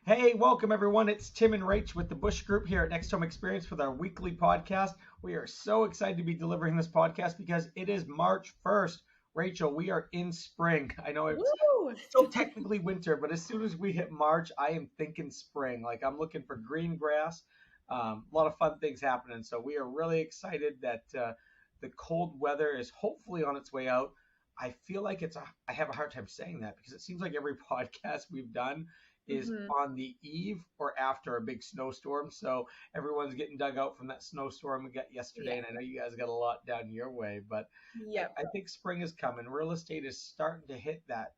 Hey, welcome everyone. It's Tim and Rach with the Bush Group here at Next Home Experience with our weekly podcast. We are so excited to be delivering this podcast because it is March 1st. Rachel, we are in spring. I know it's Woo! still technically winter, but as soon as we hit March, I am thinking spring. Like I'm looking for green grass, a lot of fun things happening. So we are really excited that the cold weather is hopefully on its way out. I feel like I have a hard time saying that because it seems like every podcast we've done is hmm on the eve or after a big snowstorm. So everyone's getting dug out from that snowstorm we got yesterday. Yeah. And I know you guys got a lot down your way, but Yep. I think spring is coming. Real estate is starting to hit that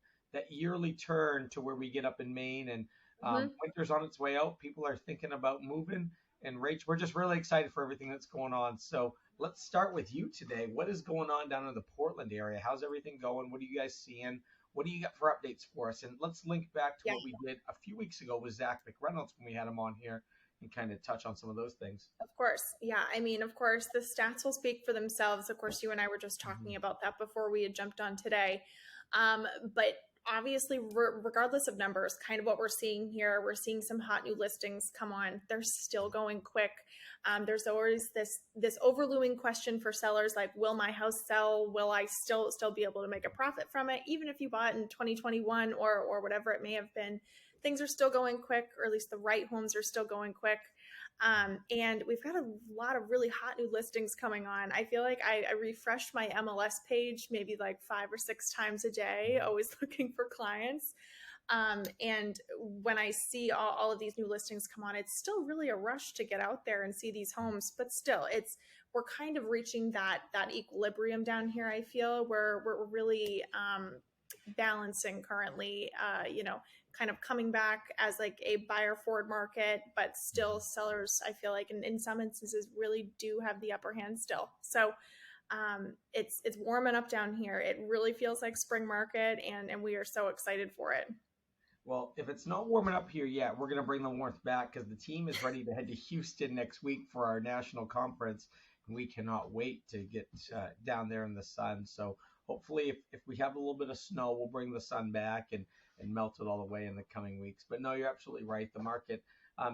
yearly turn to where we get up in Maine and hmm winter's on its way out. People are thinking about moving. And Rach, we're just really excited for everything that's going on. So let's start with you today. What is going on down in the Portland area? How's everything going? What are you guys seeing? What do you got for updates for us? And let's link back to Yeah. what we did a few weeks ago with Zach McReynolds when we had him on here and kind of touch on some of those things. Of course. Yeah. I mean, of course, the stats will speak for themselves. Of course, you and I were just Mhm. talking about that before we had jumped on today. But obviously, regardless of numbers, kind of what we're seeing here, we're seeing some hot new listings come on. They're still going quick. There's always this overlooming question for sellers like, will my house sell? Will I still be able to make a profit from it, even if you bought in 2021 or whatever it may have been? Things are still going quick, or at least the right homes are still going quick. And we've got a lot of really hot new listings coming on. I feel like I refresh my MLS page maybe like 5 or 6 times a day, always looking for clients. And when I see all of these new listings come on, it's still really a rush to get out there and see these homes. But still, we're kind of reaching that equilibrium down here. I feel where we're really balancing currently. Kind of coming back as like a buyer forward market, but still sellers, I feel like in some instances really do have the upper hand still. So it's warming up down here. It really feels like spring market, and we are so excited for it. Well, if it's not warming up here yet, we're going to bring the warmth back because the team is ready to head to Houston next week for our national conference. And we cannot wait to get down there in the sun. So hopefully, if we have a little bit of snow, we'll bring the sun back and melt it all the way in the coming weeks. But no, you're absolutely right. The market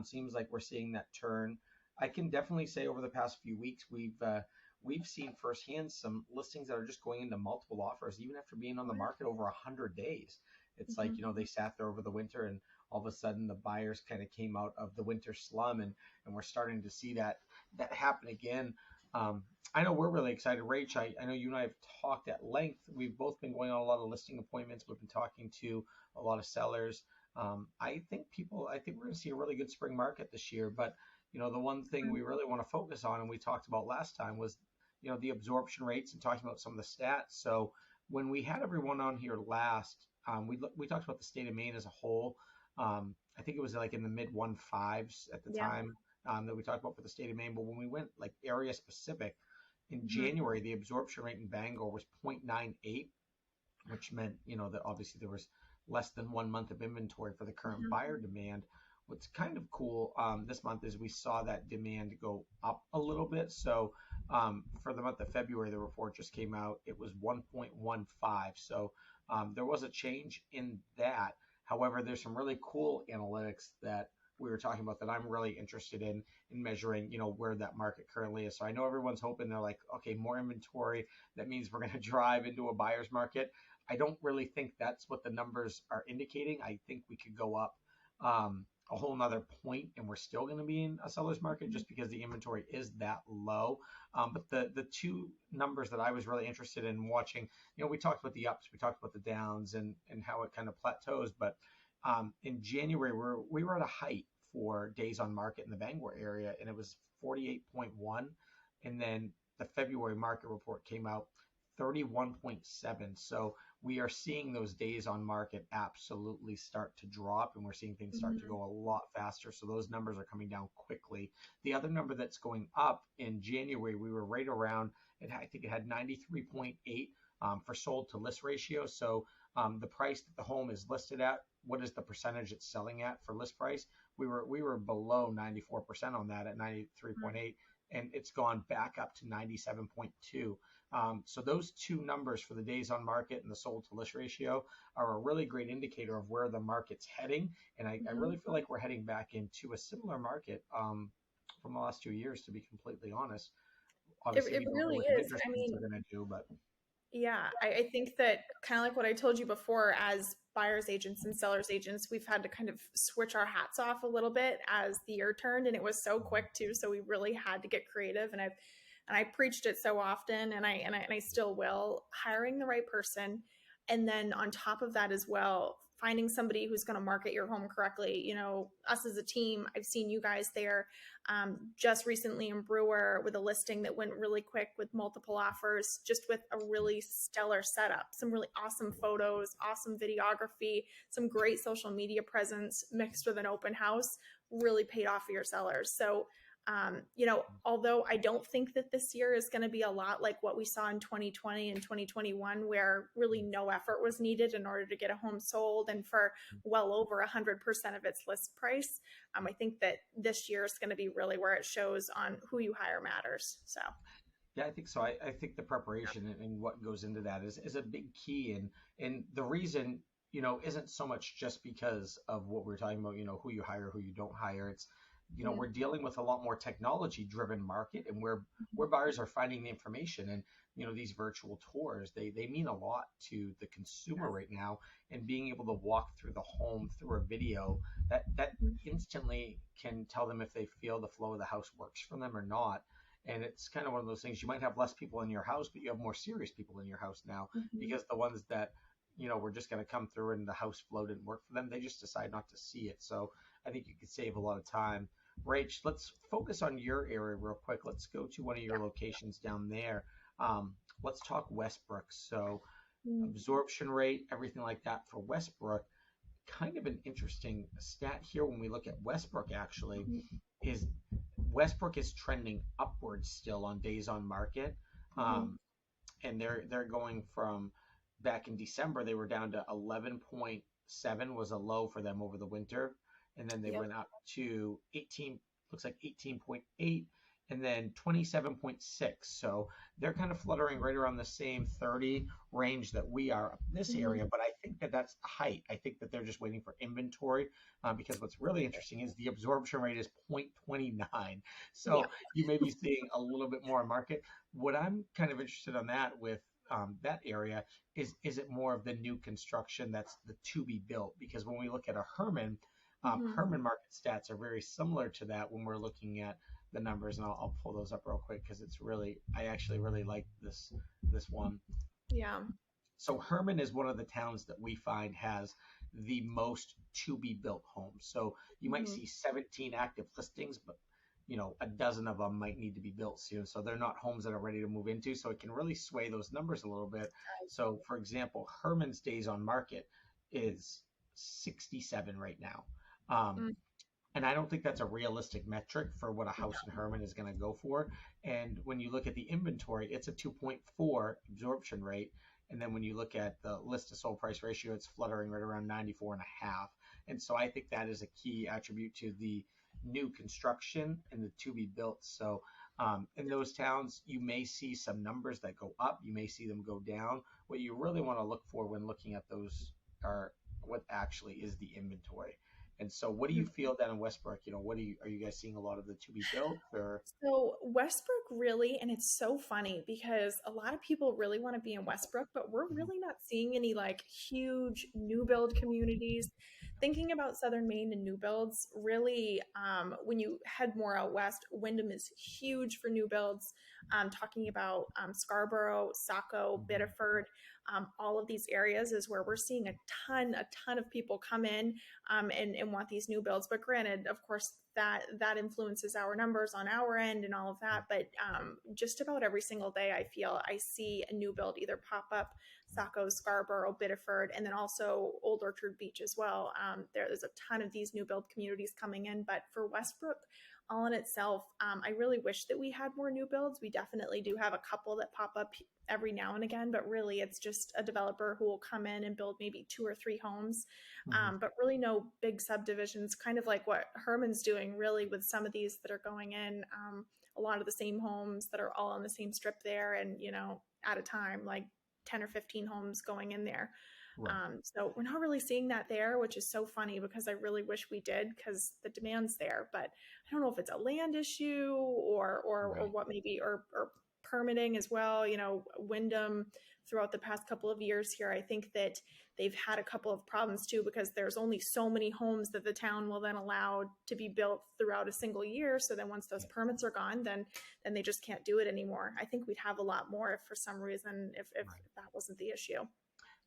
seems like we're seeing that turn. I can definitely say over the past few weeks, we've seen firsthand some listings that are just going into multiple offers, even after being on the market over 100 days. It's like, Mhm. they sat there over the winter and all of a sudden the buyers kind of came out of the winter slum and we're starting to see that happen again. I know we're really excited. Rach, I know you and I have talked at length. We've both been going on a lot of listing appointments. We've been talking to a lot of sellers. I think we're going to see a really good spring market this year. But, the one thing we really want to focus on, and we talked about last time, was, the absorption rates and talking about some of the stats. So when we had everyone on here last, we talked about the state of Maine as a whole. I think it was like in the mid 1.5s at the Yeah. time that we talked about for the state of Maine. But when we went like area specific in Mhm. January, the absorption rate in Bangor was 0.98, which meant, that obviously there was less than 1 month of inventory for the current Mhm. buyer demand. What's kind of cool this month is we saw that demand go up a little bit. So for the month of February, the report just came out. It was 1.15. So there was a change in that. However, there's some really cool analytics that we were talking about that I'm really interested in measuring, where that market currently is. So I know everyone's hoping they're like, okay, more inventory. That means we're going to drive into a buyer's market. I don't really think that's what the numbers are indicating. I think we could go up a whole nother point and we're still going to be in a seller's market Mhm. just because the inventory is that low. But the two numbers that I was really interested in watching, we talked about the ups, we talked about the downs and how it kind of plateaus. But in January, we were at a height for days on market in the Bangor area, and it was 48.1. And then the February market report came out 31.7. So we are seeing those days on market absolutely start to drop, and we're seeing things start to Mhm. go a lot faster. So those numbers are coming down quickly. The other number that's going up in January, we were right around, I think it had 93.8 for sold to list ratio. So the price that the home is listed at, what is the percentage it's selling at for list price? We were below 94% on that at 93.8. and it's gone back up to 97.2. So those two numbers for the days on market and the sold to list ratio are a really great indicator of where the market's heading. And I Mm-hmm. really feel like we're heading back into a similar market from the last 2 years, to be completely honest. Obviously, It we don't know really what the is. interest I rates mean, are going to do, but yeah, I think that kind of like what I told you before, as buyers agents and sellers agents, we've had to kind of switch our hats off a little bit as the year turned, and it was so quick too. So we really had to get creative, and I preached it so often, and I still will. Hiring the right person, and then on top of that as well, finding somebody who's going to market your home correctly. You know, us as a team, I've seen you guys there just recently in Brewer with a listing that went really quick with multiple offers, just with a really stellar setup, some really awesome photos, awesome videography, some great social media presence mixed with an open house, really paid off for your sellers. So, you know, although I don't think that this year is going to be a lot like what we saw in 2020 and 2021, where really no effort was needed in order to get a home sold and for well over 100% of its list price. I think that this year is going to be really where it shows on who you hire matters. So, yeah, I think so. I think the preparation and what goes into that is a big key. And the reason, isn't so much just because of what we're talking about, who you hire, who you don't hire. It's, mm-hmm. we're dealing with a lot more technology driven market, and where buyers are finding the information. And, these virtual tours, they mean a lot to the consumer right now. And being able to walk through the home through a video that instantly can tell them if they feel the flow of the house works for them or not. And it's kind of one of those things, you might have less people in your house, but you have more serious people in your house now, Mm-hmm. because the ones that, were just going to come through and the house flow didn't work for them, they just decide not to see it. So I think you could save a lot of time. Rach, let's focus on your area real quick. Let's go to one of your locations down there. Let's talk Westbrook. So Mm-hmm. absorption rate, everything like that for Westbrook. Kind of an interesting stat here when we look at Westbrook actually is Westbrook is trending upwards still on days on market. Mm-hmm. And they're going from back in December, they were down to 11.7 was a low for them over the winter. And then they Yep. went up to 18, looks like 18.8, and then 27.6. So they're kind of fluttering right around the same 30 range that we are up in this Mm-hmm. area. But I think that that's the height. I think that they're just waiting for inventory, because what's really interesting is the absorption rate is 0.29. Yeah. So you may be seeing a little bit more market. What I'm kind of interested on that with that area is it more of the new construction that's the to be built? Because when we look at a Herman, Mm-hmm. Herman market stats are very similar to that when we're looking at the numbers, and I'll pull those up real quick because it's really, I actually really like this one. Yeah. So Herman is one of the towns that we find has the most to be built homes. So you might Mm-hmm. see 17 active listings, but a dozen of them might need to be built soon. So they're not homes that are ready to move into. So it can really sway those numbers a little bit. So for example, Herman's days on market is 67 right now. Um, Mm-hmm. and I don't think that's a realistic metric for what a house in Herman is going to go for. And when you look at the inventory, it's a 2.4 absorption rate. And then when you look at the list to sold price ratio, it's fluttering right around 94 and a half. And so I think that is a key attribute to the new construction and the to be built. So in those towns, you may see some numbers that go up. You may see them go down. What you really want to look for when looking at those are what actually is the inventory. And so, what do you feel down in Westbrook? What are you guys seeing a lot of the to be built or? So Westbrook really, and it's so funny because a lot of people really want to be in Westbrook, but we're Mhm. really not seeing any like huge new build communities. Thinking about Southern Maine and new builds, really, when you head more out west, Wyndham is huge for new builds. Talking about Scarborough, Saco, Mhm. Biddeford, all of these areas is where we're seeing a ton of people come in and want these new builds. But granted, of course, that influences our numbers on our end and all of that. But just about every single day, I feel I see a new build either pop up. Saco, Scarborough, Biddeford, and then also Old Orchard Beach as well. There's a ton of these new build communities coming in. But for Westbrook, all in itself, I really wish that we had more new builds. We definitely do have a couple that pop up every now and again, but really it's just a developer who will come in and build maybe 2 or 3 homes, Mhm. but really no big subdivisions, kind of like what Herman's doing really with some of these that are going in. a lot of the same homes that are all on the same strip there, and at a time, like 10 or 15 homes going in there. Right. So we're not really seeing that there, which is so funny because I really wish we did because the demand's there. But I don't know if it's a land issue or Right. what, maybe or permitting as well. Wyndham throughout the past couple of years here, I think that they've had a couple of problems too because there's only so many homes that the town will then allow to be built throughout a single year. So then once those permits are gone, then they just can't do it anymore. I think we'd have a lot more if for some reason if Right. that wasn't the issue.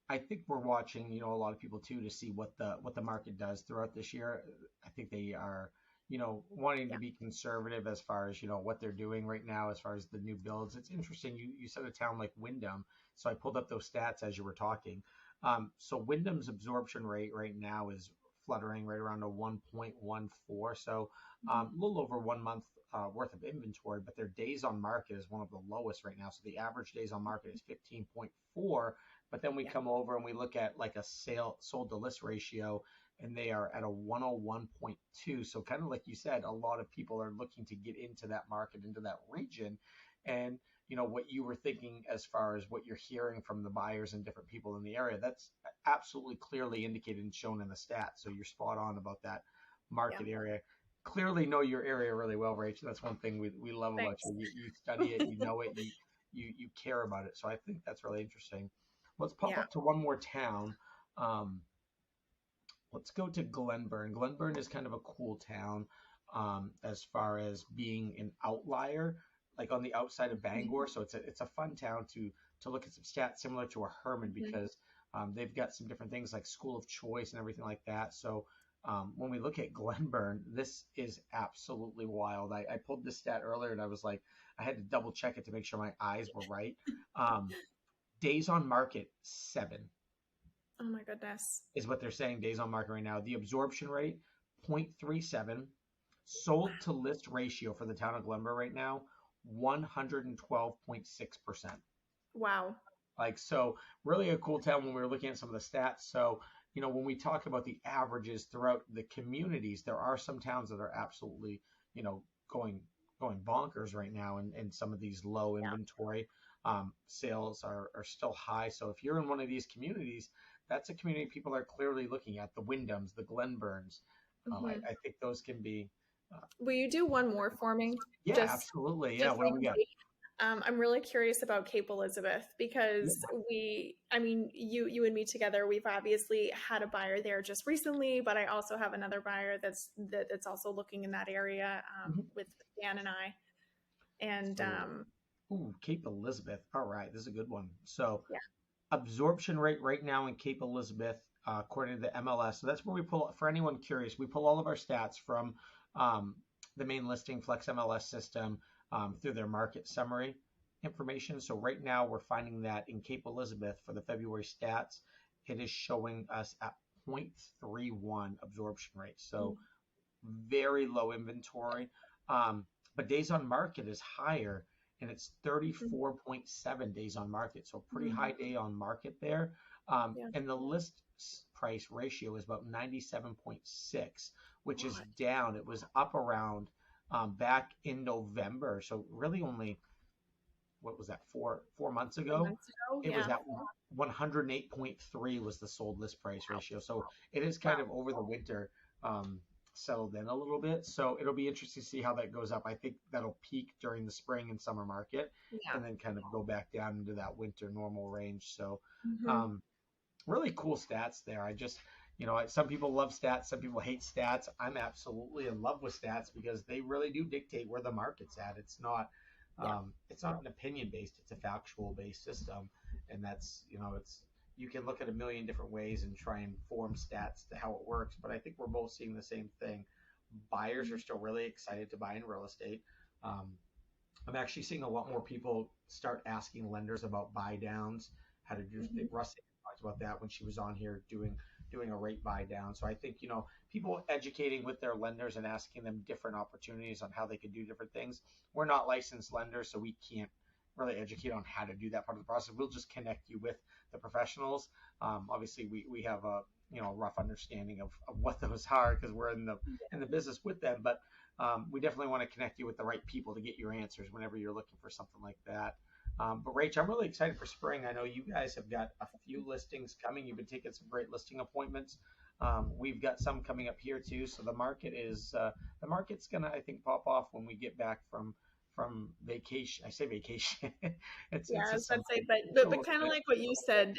I think we're watching, a lot of people too, to see what the market does throughout this year. I think they are, wanting to Yeah. be conservative as far as, what they're doing right now as far as the new builds. It's interesting. You said a town like Wyndham, so I pulled up those stats as you were talking. So Wyndham's absorption rate right now is fluttering right around a 1.14. So a little over 1 month worth of inventory, but their days on market is one of the lowest right now. So the average days on market is 15.4. But then we Yeah. come over and we look at like a sale sold to list ratio, and they are at a 101.2. So kind of like you said, a lot of people are looking to get into that market, into that region. And what you were thinking as far as what you're hearing from the buyers and different people in the area, that's absolutely clearly indicated and shown in the stats. So you're spot on about that Yeah. market area. Clearly know your area really well, Rachel. That's one thing we love about Thanks. you. You study it, you know it, you care about it. So I think that's really interesting. Let's pop Yeah. up to one more town. Um, let's go to Glenburn. Glenburn is kind of a cool town, as far as being an outlier, like on the outside of Bangor. So it's a fun town to look at some stats similar to a Herman, Mhm. because they've got some different things like school of choice and everything like that. So when we look at Glenburn, this is absolutely wild. I pulled this stat earlier and I was like, I had to double check it to make sure my eyes were right. Um, Days on market 7 Oh my goodness. is what they're saying, days on market right now. The absorption rate 0.37. Sold to list ratio for the town of Glenburn right now 112.6%. Wow. Like, so really a cool town when we were looking at some of the stats. So when we talk about the averages throughout the communities, there are some towns that are absolutely you know going going bonkers right now, and some of these low Yeah. inventory sales are still high. So if you're in one of these communities, that's a community people are clearly looking at. The Wyndhams, the Glenburns, Hmm. I think those can be Will you do one more for me? yeah, Just absolutely. Yeah, just what so do I we can got? see. I'm really curious about Cape Elizabeth Yeah. because I mean, you and me together, we've obviously had a buyer there just recently, but I also have another buyer that's also looking in that area, Mhm. with Dan and I. And So, ooh, Cape Elizabeth. All right, this is a good one. So yeah. absorption rate right now in Cape Elizabeth, according to the MLS. So that's where we pull, for anyone curious, we pull all of our stats from um, the main listing Flex MLS system, through their market summary information. So right now we're finding that in Cape Elizabeth for the February stats, it is showing us at 0.31 absorption rate. So Mm. very low inventory. But days on market is higher, and it's 34.7 days on market. So pretty high Mm. day on market there. Yeah. And the list price ratio is about 97.6, which is God. down. It was up around back in November. So really only, what was that, 4 months Four ago? months ago. It was Yeah. at 108.3 was the sold list price Wow. ratio. So it is Wow. kind of over the winter settled in a little bit. So it'll be interesting to see how that goes up. I think that'll peak during the spring and summer market, Yeah. and then kind of go back down into that winter normal range. So Hmm. um, really cool stats there. I just, some people love stats, some people hate stats. I'm absolutely in love with stats because they really do dictate where the market's at. Yeah. It's not an opinion based; it's a factual based system, and that's, you can look at a million different ways and try and form stats to how it works. But I think we're both seeing the same thing. Buyers are still really excited to buy in real estate. Um, I'm actually seeing a lot more people start asking lenders about buy downs, how to do. Hmm. Russ talked about that when she was on here doing a rate buy down. So I think people educating with their lenders and asking them different opportunities on how they could do different things. We're not licensed lenders, so we can't really educate on how to do that part of the process. We'll just connect you with the professionals. Obviously, we have a rough understanding of what those are because we're in the business with them. But we definitely want to connect you with the right people to get your answers whenever you're looking for something like that. But Rach, I'm really excited for spring. I know you guys have got a few listings coming. You've been taking some great listing appointments. We've got some coming up here too. So the market's gonna, I think, pop off when we get back from vacation. I say vacation. Yeah, It's I a was about summer. to say, So but kind of like what you said,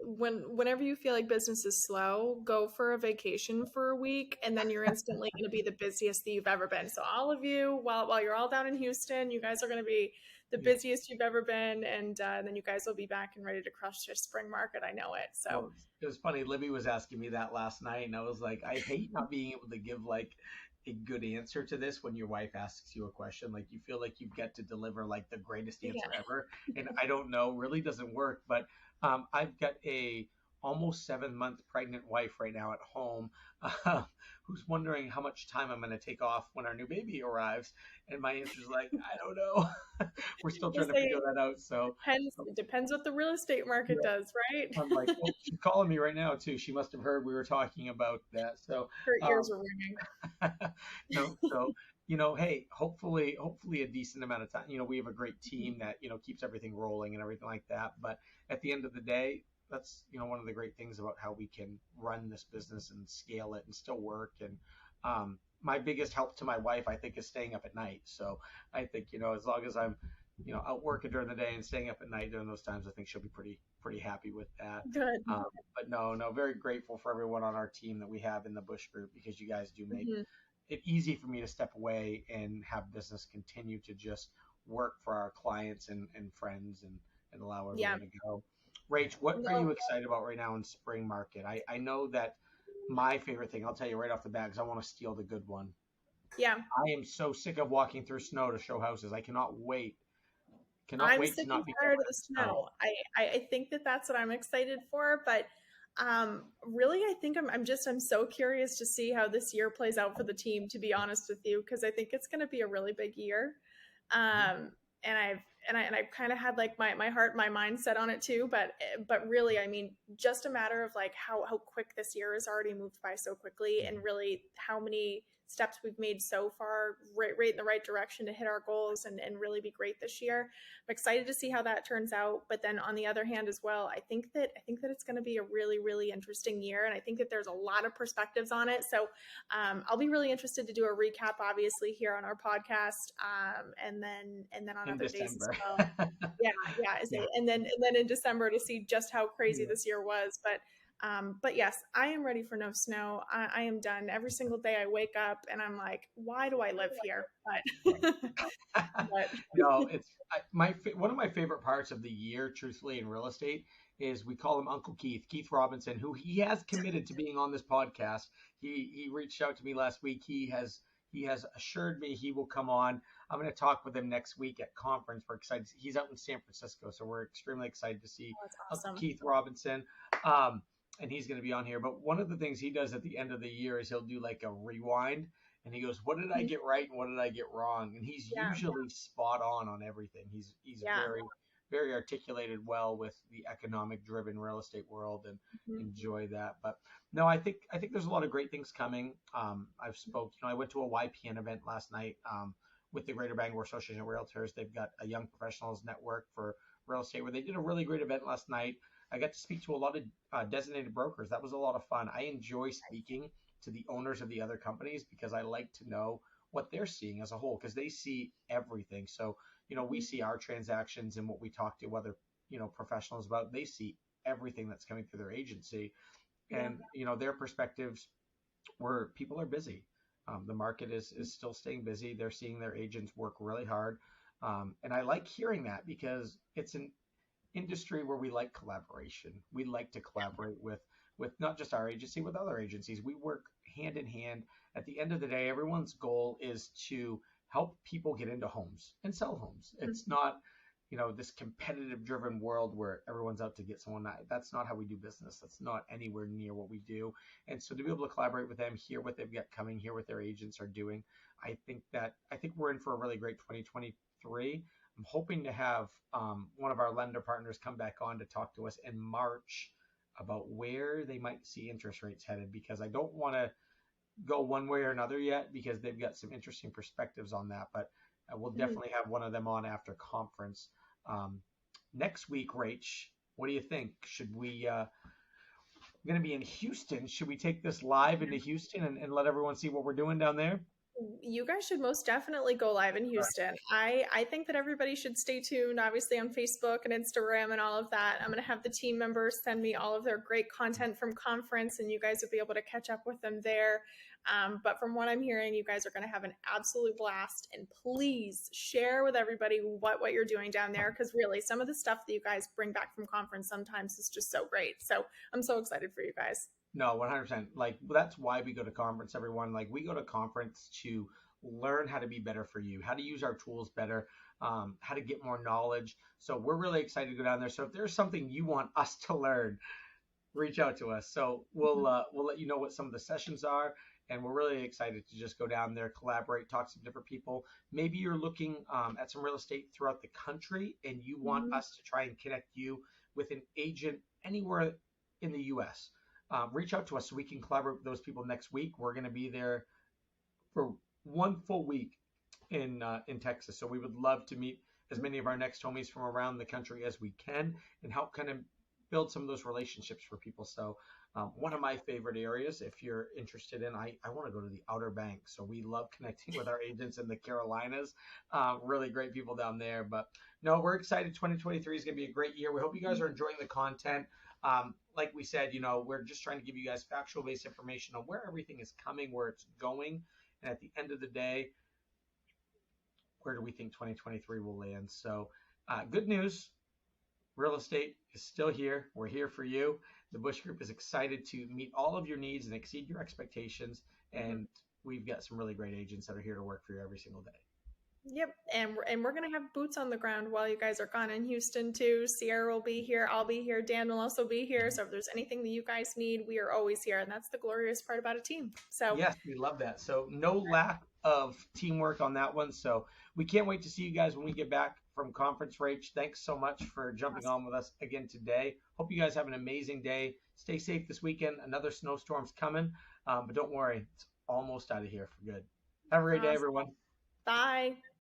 whenever you feel like business is slow, go for a vacation for a week, and then you're instantly going to be the busiest that you've ever been. So all of you, while you're all down in Houston, you guys are going to be the yeah. busiest you've ever been, and then you guys will be back and ready to crush your spring market. I know it. So Well, it was funny. Libby was asking me that last night, and I was like, I hate not being able to give like a good answer to this when your wife asks you a question. Like you feel like you get to deliver like the greatest answer yeah, ever, and I don't know, really doesn't work. But I've got a almost 7 month pregnant wife right now at home, uh, who's wondering how much time I'm going to take off when our new baby arrives, and my answer is like, I don't know. We're still just trying to figure say that out. So. depends what the real estate market does, right? I'm like, oh, she's calling me right now too. She must have heard we were talking about that. So, Her ears um, are ringing. no, so hey, hopefully a decent amount of time. We have a great team that keeps everything rolling and everything like that. But at the end of the day, that's one of the great things about how we can run this business and scale it and still work. And my biggest help to my wife, I think, is staying up at night. So I think as long as I'm out working during the day and staying up at night during those times, I think she'll be pretty happy with that. Good. But no, very grateful for everyone on our team that we have in the Bush Group because you guys do make Mhm. it easy for me to step away and have business continue to just work for our clients and friends and allow Yeah. everyone to go. Rach, what are No. you excited about right now in spring market? I know that my favorite thing, I'll tell you right off the bat, because I want to steal the good one. Yeah. I am so sick of walking through snow to show houses. I cannot I'm wait to sick and not be tired of covered the in snow. snow. I think that that's what I'm excited for, but really, I think I'm so curious to see how this year plays out for the team. To be honest with you, because I think it's going to be a really big year, um, and I've kind of had like my heart, my mind set on it too. But really, I mean, just a matter of like how quick this year has already moved by so quickly, and really how many steps we've made so far, right in the right direction to hit our goals and really be great this year. I'm excited to see how that turns out. But then on the other hand as well, I think that it's going to be a really, really interesting year. And I think that there's a lot of perspectives on it. So I'll be really interested to do a recap, obviously, here on our podcast. And then on In other days as December. well. Yeah, yeah. Yeah. And then in December to see just how crazy Yeah. this year was. But yes, I am ready for no snow. I am done. Every single day I wake up and I'm like, why do I live here? Right. But No, one of my favorite parts of the year, truthfully, in real estate is we call him Uncle Keith Robinson, who he has committed to being on this podcast. He reached out to me last week. He has assured me he will come on. I'm going to talk with him next week at conference. We're excited. He's out in San Francisco, so we're extremely excited to see that's Uncle awesome. Keith Robinson. Um, and he's going to be on here. But one of the things he does at the end of the year is he'll do like a rewind and he goes, "What did I Mhm. get right and what did I get wrong?" And he's Yeah, usually spot on everything. He's yeah. very articulated well with the economic driven real estate world and Mhm. enjoy that. But no, I think there's a lot of great things coming. I've spoke, I went to a YPN event last night with the Greater Bangor Association of Realtors. They've got a young professionals network for real estate where they did a really great event last night. I got to speak to a lot of designated brokers. That was a lot of fun. I enjoy speaking to the owners of the other companies because I like to know what they're seeing as a whole because they see everything. So, we Mhm. see our transactions and what we talk to other, professionals about. They see everything that's coming through their agency Yeah. and, their perspectives where people are busy. The market is still staying busy. They're seeing their agents work really hard. And I like hearing that because it's an industry where we like collaboration. We like to collaborate with not just our agency, with other agencies. We work hand in hand. At the end of the day, everyone's goal is to help people get into homes and sell homes. Mhm. It's not, this competitive driven world where everyone's out to get someone. That's not how we do business. That's not anywhere near what we do. And so to be able to collaborate with them, hear what they've got coming, hear what their agents are doing, I think we're in for a really great 2023. I'm hoping to have one of our lender partners come back on to talk to us in March about where they might see interest rates headed, because I don't want to go one way or another yet because they've got some interesting perspectives on that. But we'll Mhm. definitely have one of them on after conference um, next week. Rach, what do you think? Should we? Going to be in Houston. Should we take this live into Houston and let everyone see what we're doing down there? You guys should most definitely go live in Houston. I think that everybody should stay tuned, obviously on Facebook and Instagram and all of that. I'm going to have the team members send me all of their great content from conference, and you guys will be able to catch up with them there. But from what I'm hearing, you guys are going to have an absolute blast. And please share with everybody what you're doing down there, because really, some of the stuff that you guys bring back from conference sometimes is just so great. So I'm so excited for you guys. No, 100%. Like, that's why we go to conference, everyone. Like, we go to conference to learn how to be better for you, how to use our tools better, how to get more knowledge. So we're really excited to go down there. So if there's something you want us to learn, reach out to us. So we'll let you know what some of the sessions are, and we're really excited to just go down there, collaborate, talk to some different people. Maybe you're looking at some real estate throughout the country, and you want Mhm. us to try and connect you with an agent anywhere in the U.S. Reach out to us so we can collaborate with those people next week. We're going to be there for one full week in Texas. So we would love to meet as many of our next homies from around the country as we can and help kind of build some of those relationships for people. So one of my favorite areas, if you're interested in, I want to go to the Outer Banks. So we love connecting with our agents in the Carolinas. Really great people down there. But no, we're excited. 2023 is going to be a great year. We hope you guys are enjoying the content. Like we said, we're just trying to give you guys factual based information on where everything is coming, where it's going. And at the end of the day, where do we think 2023 will land? So, good news, real estate is still here. We're here for you. The Bush Group is excited to meet all of your needs and exceed your expectations. Mhm. And we've got some really great agents that are here to work for you every single day. Yep, and we're gonna have boots on the ground while you guys are gone in Houston too. Sierra will be here, I'll be here, Dan will also be here. So if there's anything that you guys need, we are always here, and that's the glorious part about a team. So Yes, we love that. So no lack of teamwork on that one. So we can't wait to see you guys when we get back from conference. Rach, thanks so much for jumping awesome. on with us again today. Hope you guys have an amazing day. Stay safe this weekend. Another snowstorm's coming, but don't worry, it's almost out of here for good. Have a great day, Awesome. everyone. Bye.